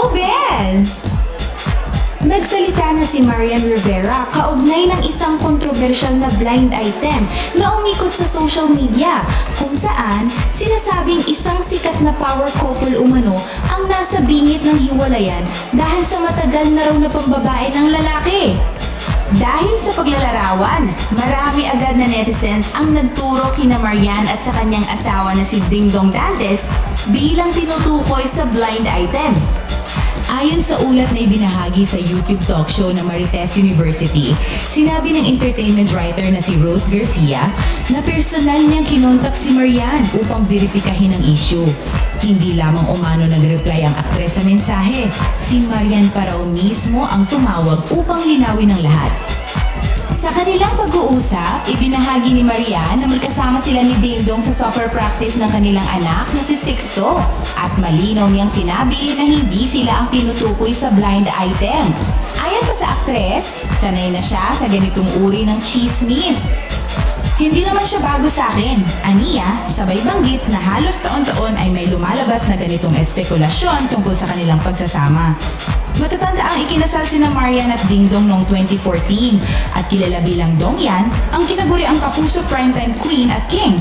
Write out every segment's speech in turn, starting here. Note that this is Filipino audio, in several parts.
showbiz! Nagsalita na si Marian Rivera kaugnay ng isang kontrobersyal na blind item na umikot sa social media kung saan sinasabing isang sikat na power couple umano ang nasa bingit ng hiwalayan dahil sa matagal na raw na pambabae ng lalaki. Dahil sa paglalarawan, marami agad na netizens ang nagturo kina Marian at sa kanyang asawa na si Dingdong Dantes bilang tinutukoy sa blind item. Ayon sa ulat na ibinahagi sa YouTube talk show ng Marites University, sinabi ng entertainment writer na si Rose Garcia na personal niyang kinontak si Marian upang verifikahin ang issue. Hindi lamang umano nag-reply ang aktres sa mensahe, si Marian pa raw mismo ang tumawag upang linawin ang lahat. Sa kanilang pag-uusap, ibinahagi ni Marian na magkasama sila ni Dingdong sa soccer practice ng kanilang anak na si Sixto at malinaw niyang sinabi na hindi sila ang tinutukoy sa blind item. Ayon pa sa aktres, sanay na siya sa ganitong uri ng chismis. Hindi naman siya bago sa akin. Aniya, sabay banggit na halos taon-taon ay may lumalabas na ganitong espekulasyon tungkol sa kanilang pagsasama. Matatanda ang ikinasal sina Marian at Dingdong noong 2014 at kilala bilang Dongyan, ang kinaguri ang kapuso primetime queen at king.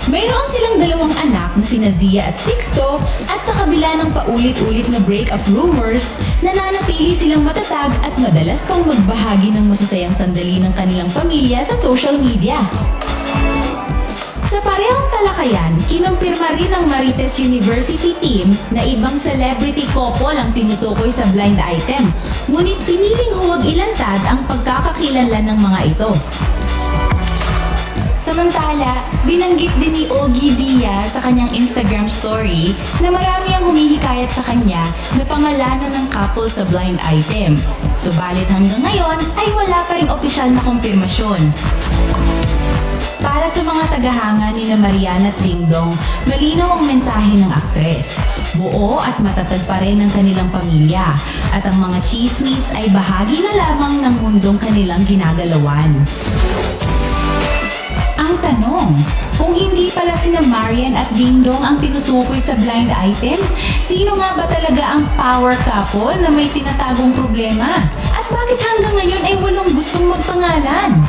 Mayroon silang dalawang anak na sina Zia at Sixto at sa kabila ng paulit-ulit na break-up rumors, nananatili silang matatag at madalas pang magbahagi ng masasayang sandali ng kanilang pamilya sa social media. Sa parehong talakayan, kinumpirma rin ng Marites University team na ibang celebrity couple ang tinutukoy sa blind item, ngunit piniling huwag ilantad ang pagkakakilanlan ng mga ito. Samantala, binanggit din ni Ogie Diaz sa kanyang Instagram story na marami ang humihikayat sa kanya na pangalanan ng couple sa blind item. Subalit hanggang ngayon ay wala pa ring opisyal na kumpirmasyon. Para sa mga tagahanga ni Marian at Dingdong, malinaw ang mensahe ng aktres. Buo at matatag pa rin ang kanilang pamilya at ang mga chismis ay bahagi na lamang ng mundong kanilang ginagalawan. Ang tanong, kung hindi pala sina Marian at Dingdong ang tinutukoy sa blind item, sino nga ba talaga ang power couple na may tinatagong problema? At bakit hanggang ngayon ay walang gustong magpangalan?